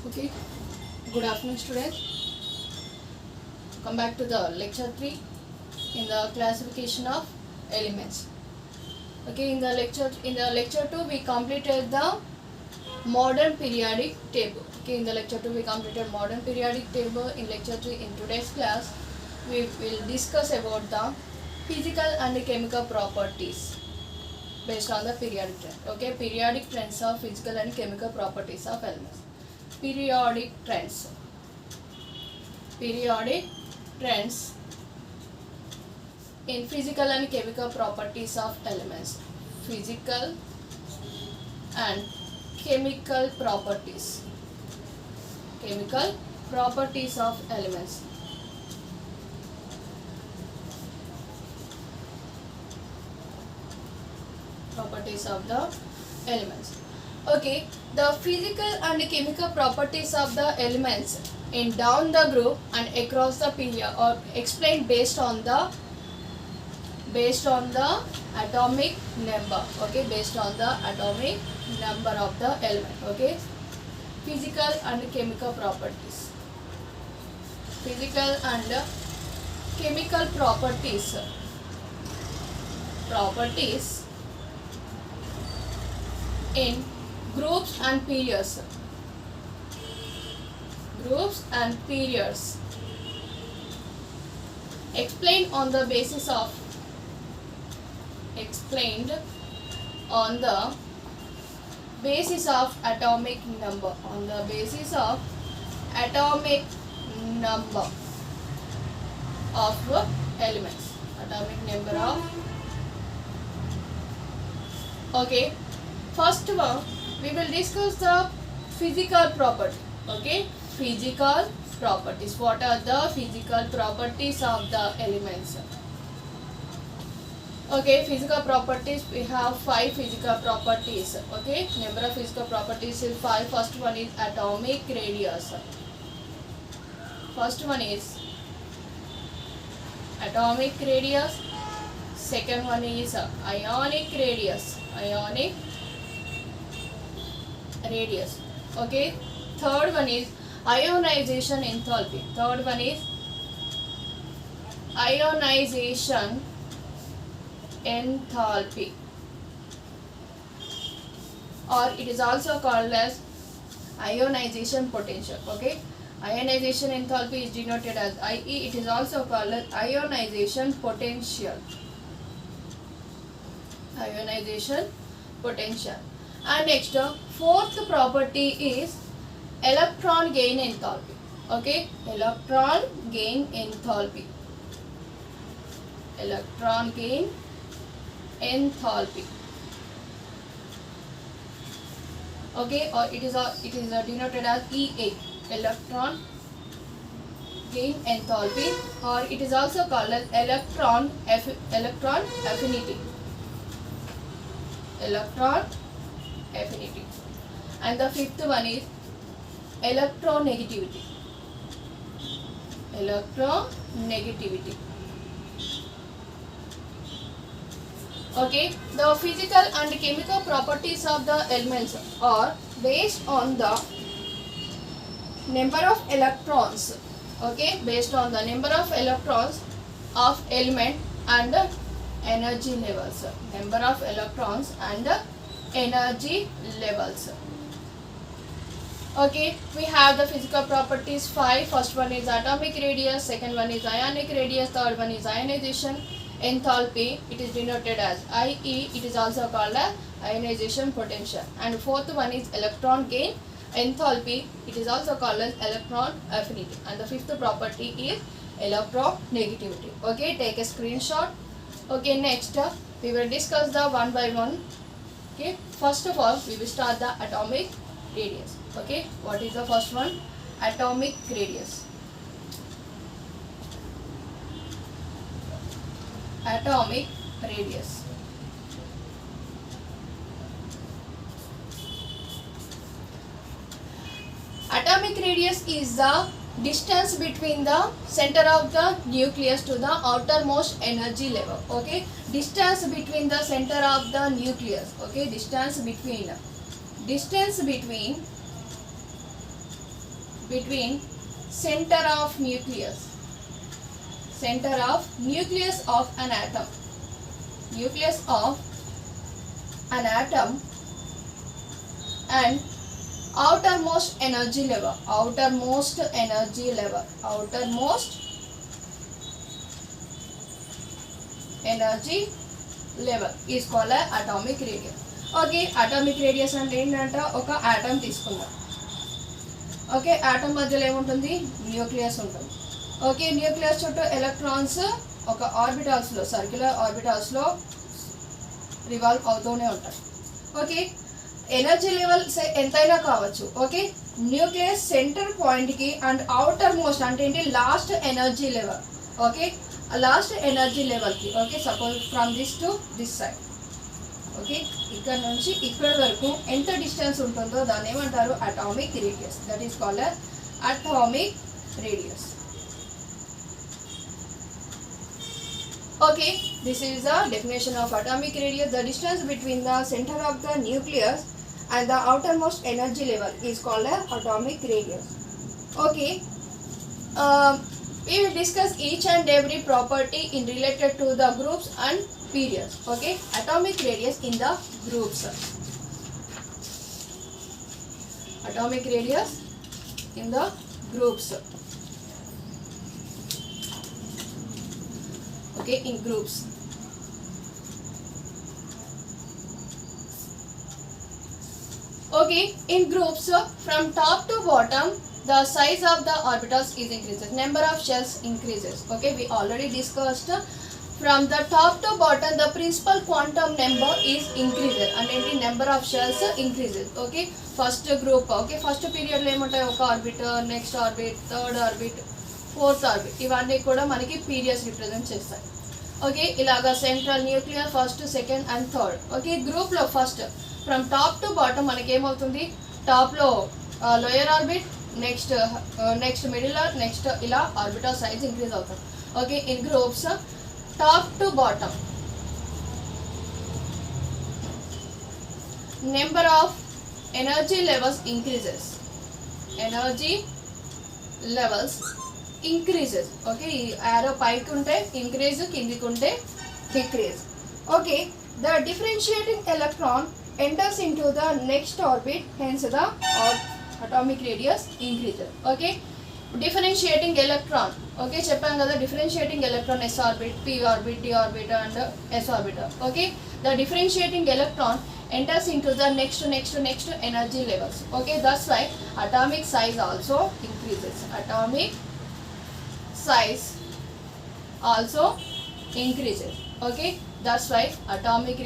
Okay, good afternoon students. Come back to the lecture 3 in the classification of elements. Okay, in the lecture 2 we completed the modern periodic table. Okay, in the lecture 2 we completed modern periodic table. In lecture 3 in today's class we will discuss about the physical and chemical properties based on the periodic trend. Okay, periodic trends of physical and chemical properties of elements. Periodic trends in physical and chemical properties of elements. Physical and chemical properties of elements. Properties of the elements. Okay, the physical and chemical properties of the elements in down the group and across the period are explained based on the atomic number. Okay, based on the atomic number of the element. Okay, physical and chemical properties. Physical and chemical properties in groups and periods. Explained on the basis of atomic number. Of elements. Atomic number of. Okay. First one, we will discuss the physical property. Okay, physical properties. What are the physical properties of the elements? Okay, physical properties. We have 5 physical properties. Okay, number of physical properties is 5. First one is atomic radius. Second one is ionic radius. Okay, third one is ionization enthalpy. Or it is also called as ionization potential. Okay, ionization enthalpy is denoted as IE. It is also called as ionization potential. And next, fourth property is electron gain enthalpy. Okay, electron gain enthalpy. Okay, or it is denoted as EA, electron gain enthalpy, or it is also called as electron affinity. And the fifth one is electronegativity. Okay, the physical and chemical properties of the elements are based on the number of electrons. Okay, based on the number of electrons of element and energy levels. Okay, we have the physical properties 5. First one is atomic radius, second one is ionic radius, third one is ionization enthalpy. It is denoted as IE. It is also called as ionization potential. And fourth one is electron gain enthalpy. It is also called as electron affinity. And the fifth property is electronegativity. Okay, take a screenshot. Okay, next we will discuss the one by one. Okay, first of all we will start the atomic radius. Okay, what is the first one? Atomic radius. Atomic radius is the distance between the center of the nucleus to the outermost energy level. Okay, distance between the center of the nucleus. Okay, distance between between center of nucleus of an atom, nucleus of an atom and outermost energy level is called as atomic radius. Okay, atomic radius అంటే ఏంటంట, ఒక atom తీసుకుందాం. Okay, atom మధ్యలో ఏముంటుంది, nucleus ఉంటుంది. Okay, nucleus చుట్టూ electrons ఒక ఆర్బిటాల్స్లో, circular ఆర్బిటాల్స్లో revolve అవుతూనే ఉంటాయి. ఓకే, ఎనర్జీ లెవెల్స్ ఎంతైనా కావచ్చు. ఓకే, న్యూక్లియస్ సెంటర్ పాయింట్కి అండ్ అవుటర్ మోస్ట్ అంటే ఏంటి, last energy level. Okay, last energy లెవెల్కి. Okay, suppose from this to this side. Okay, ఇక్కడ నుంచి ఇక్కడ వరకు ఎంత డిస్టెన్స్ ఉంటుందో దాన్ని ఏమంటారు, atomic radius. That is called atomic radius. Okay, this is the definition of atomic radius. The distance between the center of the nucleus and the outermost energy level is called as atomic radius. Okay, we will discuss each and every property in related to the groups and periods. Okay, atomic radius in the groups. Atomic radius in the groups. Okay, in groups. Okay, in groups, from top to bottom, the size of the orbitals is increases, number of shells increases. Okay, we already discussed. From the top to bottom, the principal quantum number is increases, and the number of shells increases. Okay, first group. Okay, first period lo emuntayi, oka orbit, next orbit, third orbit, fourth orbit. ఇవన్నీ కూడా మనకి periods represent చేస్తాయి. Okay, ఇలాగా central, nuclear, first, second and third. Okay, గ్రూప్లో first from top to bottom మనకి ఏమవుతుంది, టాప్లో lower orbit, next middle, next ఇలా ఆర్బిటల్ సైజ్ ఇంక్రీజ్ అవుతుంది. Okay, in groups top to bottom number of energy levels increases, energy levels increases. Okay, arrow పైకి ఉంటే increase, కిందికి ఉంటే decrease. Okay, the differentiating electron enters into the next orbit, hence the atomic radius increases. Okay, differentiating electron. Okay, చెప్పాం కదా, differentiating electron s orbit, p orbit, d orbit and s orbital. Okay, the differentiating electron enters into the next energy levels. Okay, that's why atomic size also increases. Atomic size also increases. Okay, that's why atomic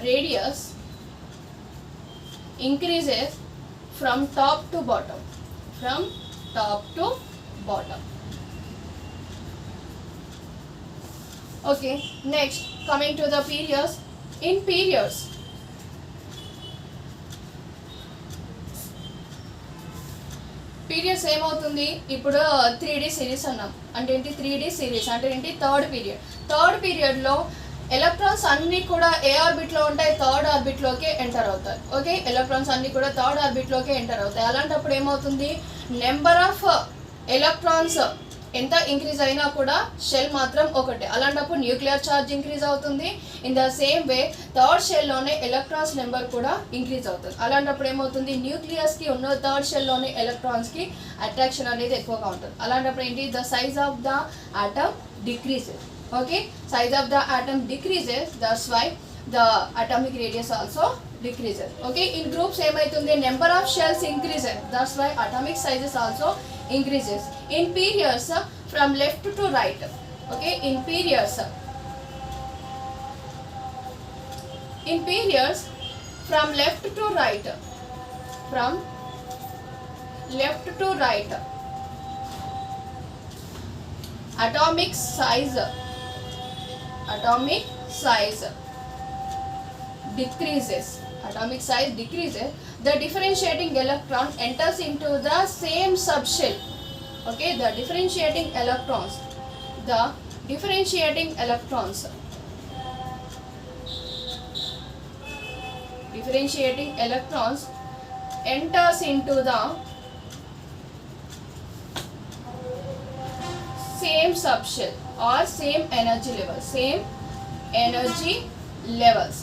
radius increases from top to bottom, Okay, next coming to the periods. In periods, periods ఏమవుతుంది, ఇప్పుడు 3D series అన్నాం. అంటే ఏంటి 3D series అంటే ఏంటి, third పీరియడ్లో electrons అన్నీ కూడా ఏ ఆర్బిట్లో ఉంటాయి, థర్డ్ ఆర్బిట్లోకే ఎంటర్ అవుతాయి. ఓకే, ఎలక్ట్రాన్స్ అన్నీ కూడా థర్డ్ ఆర్బిట్లోకే ఎంటర్ అవుతాయి. అలాంటప్పుడు ఏమవుతుంది, నెంబర్ ఆఫ్ ఎలక్ట్రాన్స్ ఎంత ఇంక్రీజ్ అయినా కూడా షెల్ మాత్రం ఒకటే. అలాంటప్పుడు న్యూక్లియర్ ఛార్జ్ ఇంక్రీజ్ అవుతుంది. In the same way third షెల్లోనే ఎలక్ట్రాన్స్ నెంబర్ కూడా ఇంక్రీజ్ అవుతుంది. అలాంటప్పుడు ఏమవుతుంది, న్యూక్లియస్కి ఉన్న థర్డ్ షెల్లోనే ఎలక్ట్రాన్స్కి అట్రాక్షన్ అనేది ఎక్కువగా ఉంటుంది. అలాంటప్పుడు ఏంటి, the size of the atom decreases. Okay, size of the atom decreases, that's why the atomic radius also decreases. Okay, in groups ఏమైతుంది, number of shells increases, that's why atomic sizes also increases. In periods, from left to right. Okay, in periods from left to right, atomic size decreases. The differentiating electron enters into the same subshell. Okay, the differentiating electrons enters into the same subshell or same energy level, same energy levels,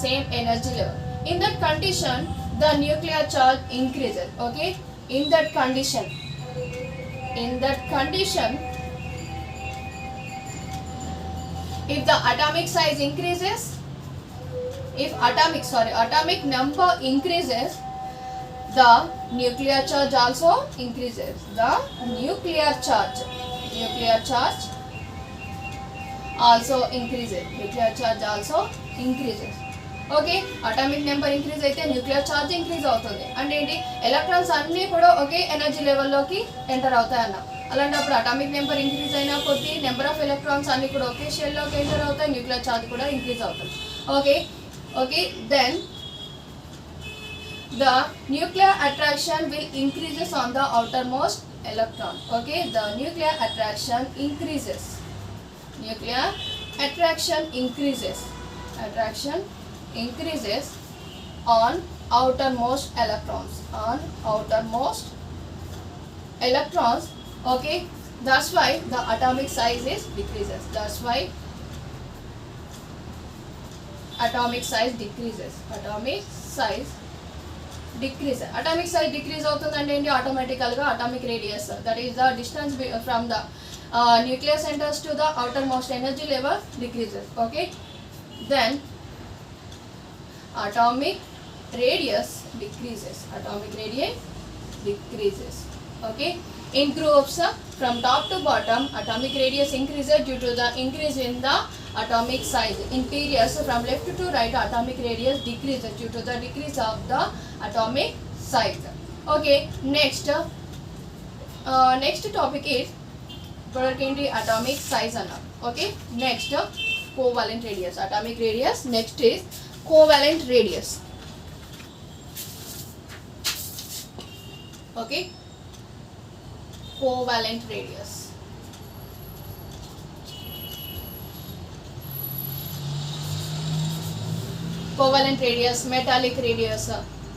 same energy level. In that condition, the nuclear charge increases. Okay, in that condition, if the atomic size increases, if atomic number increases, the nuclear charge also increases. The nuclear charge also increases. Nuclear charge also increases. Okay, atomic number increase అయితే nuclear charge increase అవుతుంది. అంటే ఏంటి, electrons అన్నీ కూడా ఒకే energy లెవెల్లోకి enter అవుతాయి అన్న. అలాంటప్పుడు atomic number increase అయినా కొద్దీ నెంబర్ ఆఫ్ ఎలక్ట్రాన్స్ అన్నీ కూడా ఒకే షెల్లోకి ఎంటర్ అవుతాయి, న్యూక్లియర్ ఛార్జ్ కూడా ఇంక్రీజ్ అవుతుంది. Okay, then the nuclear attraction will increases on the outermost electron. Okay, the nuclear attraction increases. Nuclear attraction increases on outermost electrons. Okay, that's why the atomic size is decreases. Atomic size decrease అవుతుందంటే ఏంటి, ఆటోమేటికల్గా atomic radius, that is the distance from the nuclear centers to the outermost energy level decreases. Okay, then atomic radius decreases. Okay, in groups from top to bottom, atomic radius increases due to the increase in the atomic size. In periods from left to right, atomic radius decreases due to the decrease of the atomic size. Okay, next topic is atomic size అన్నారు. Okay, next covalent radius. Atomic radius. Next is covalent radius. Okay, covalent radius. Covalent radius, metallic radius,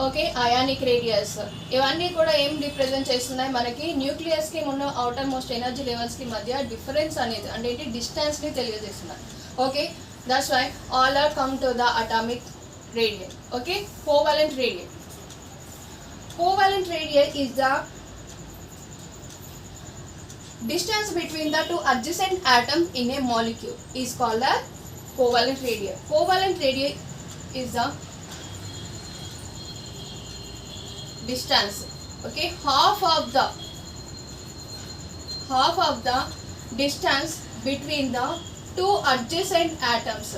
okay, ionic radius, ఇవన్నీ కూడా ఏం represent చేస్తున్నాయి, మనకి న్యూక్లియస్కి ఉన్న outer most energy లెవెల్స్కి మధ్య difference అనేది అంటే ఏంటి, డిస్టెన్స్ని తెలియజేస్తున్నాయి. Okay, that's why all are come to the atomic radius. Okay, covalent radius. Covalent radius is the distance between the two adjacent atoms in a molecule is called as covalent radius. Covalent radius is the distance, okay, half of the distance between the two adjacent atoms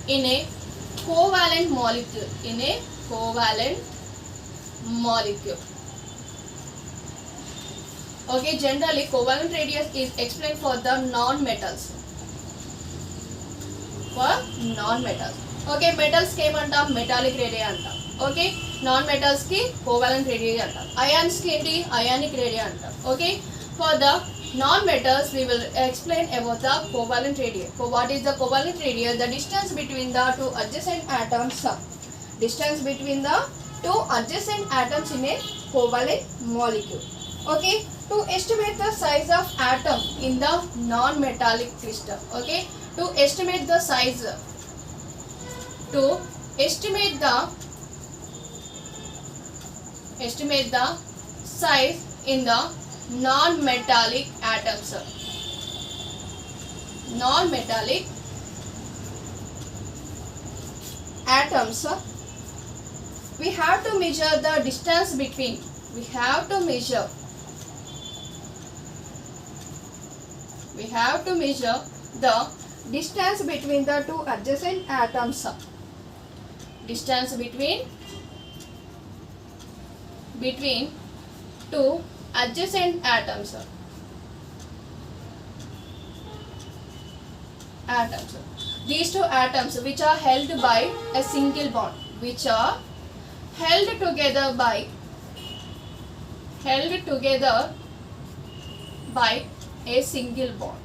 in a covalent molecule. Okay, generally covalent radius is explained for the non-metals. Okay, metals ki ఏమంటాం, metallic radii అంటాం. Okay, non-metals ki covalent radii అంటాం. Ions ki ఏంటి, ionic radii అంటాం. Okay, for the non-metals we will explain about the covalent radius. So what is the covalent radius? The distance between the two adjacent atoms in a covalent molecule. Okay, to estimate the size of atom in the non-metallic crystal. Okay, to estimate the size in the non-metallic atoms, we have to measure the distance between the two adjacent atoms. Distance between two adjacent atoms. These two atoms which are held by a single bond, held together by a single bond.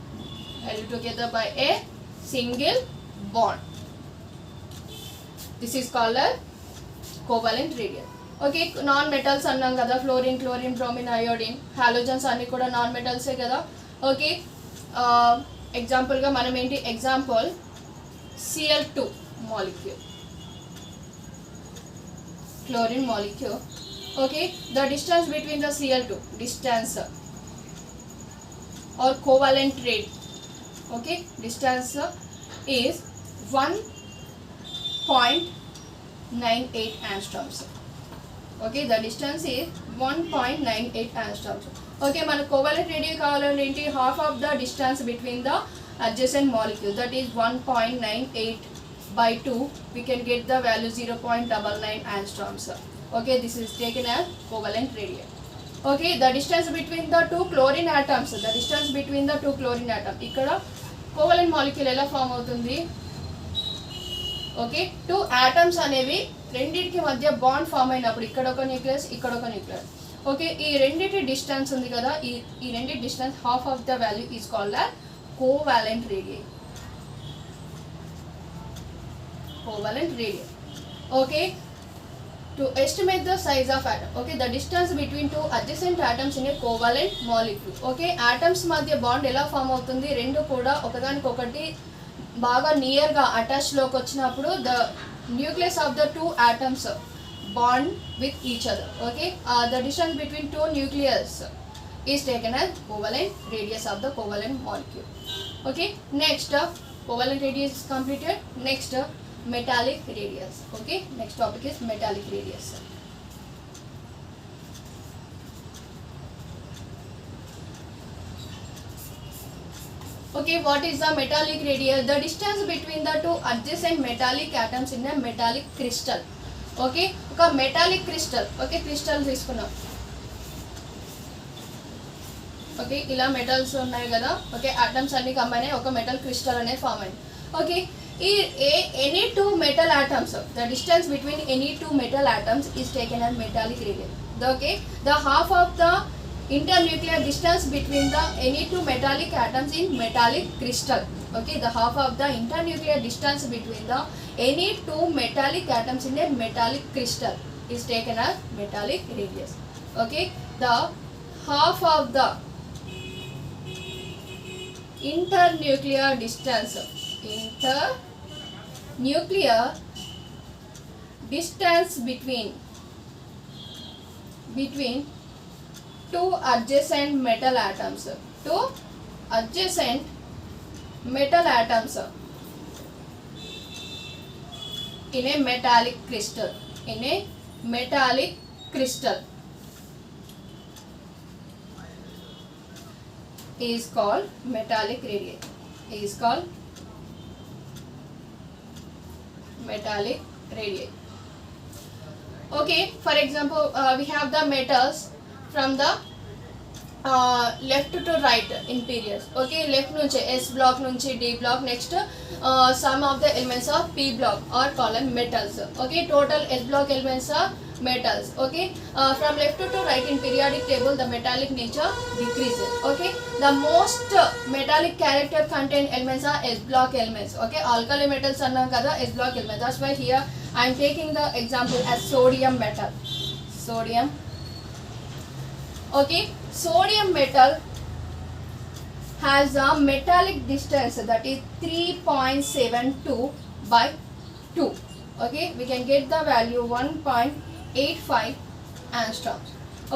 single bond. This is called a covalent radius. Okay, non metals అన్నాం కదా, fluorine, chlorine, bromine, iodine, halogens అన్నీ కూడా non మెటల్సే కదా. Okay, ఎగ్జాంపుల్గా మనం ఏంటి, example Cl2 molecule, chlorine molecule. Okay, the distance between the Cl2, distance or covalent rate, okay, distance is 1.98 angstroms. Okay, the distance is 1.98 angstroms. Okay, మన covalent radius కావాలంటే ఏంటి, half of the distance between the adjacent molecule, that is 1.98 by 2, we can get the value 0.99 angstroms. Okay, this is taken as covalent radius. Okay, the distance between the two chlorine atoms, the distance between the two chlorine atoms, ఇక్కడ covalent molecule ఎలా form అవుతుంది. Okay, two atoms అనేవి రెండింటికి మధ్య bond form అయినప్పుడు ఇక్కడ ఒక nucleus, ఇక్కడ ఒక న్యూక్లియస్. ఓకే, ఈ రెండింటి డిస్టెన్స్ ఉంది కదా, ఈ రెండింటి distance half of the value is called as covalent radius. Covalent radius. Okay, to estimate the size of atom, okay, the distance between two adjacent atoms in a covalent molecule. Okay, atoms మధ్య bond ఎలా form అవుతుంది, రెండు కూడా ఒకదానికొకటి బాగా near గా attach లోకి వచ్చినప్పుడు the nucleus of the two atoms bond with each other. Okay, the distance between two nucleus is taken as covalent radius of the covalent molecule. Okay, next covalent radius is completed. Next metallic radius. Okay, next topic is metallic radius. Okay, what is the metallic radius? The distance between the two adjacent metallic atoms in a metallic crystal. Okay, ఒక metallic crystal. Okay, crystal తీసుకున్నాం. Okay, ఇలా metals ఉన్నాయి కదా. Okay, atoms అన్ని combine అయ్యి ఒక metal crystal అనేది form అయింది. ఓకే, ఈ any two metal atoms, the distance between any two metal atoms is taken as metallic radius. Okay, the half of the internuclear distance between the any two metallic atoms in metallic crystal. Okay, the half of the internuclear distance between the any two metallic atoms in a metallic crystal is taken as metallic radius. Okay, the half of the internuclear distance between two adjacent metal atoms in a metallic crystal is called metallic radius. Okay, for example, we have the metals from the left to right in periods. Okay, left nunchi S block nunchi D block, next some of the elements of P block are called metals. Okay, total S block elements are metals. Okay, from left to right in periodic table the metallic nature decreases. Okay, the most metallic character contained elements are S block elements. Okay, alkali metals annam kada S block elements. That's why here I am taking the example as sodium metal. Okay, sodium metal has a metallic distance that is 3.72 by 2. Okay, we can get the value 1.85 angstroms.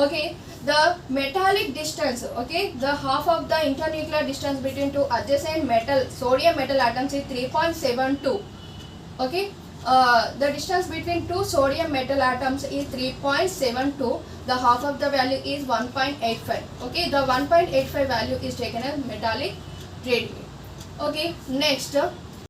Okay, the metallic distance, okay, the half of the internuclear distance between two adjacent sodium metal atoms is 3.72. Okay, the distance between two sodium metal atoms is 3.72. The half of the value is 1.85. Okay, the 1.85 value is taken as metallic radius. Okay, next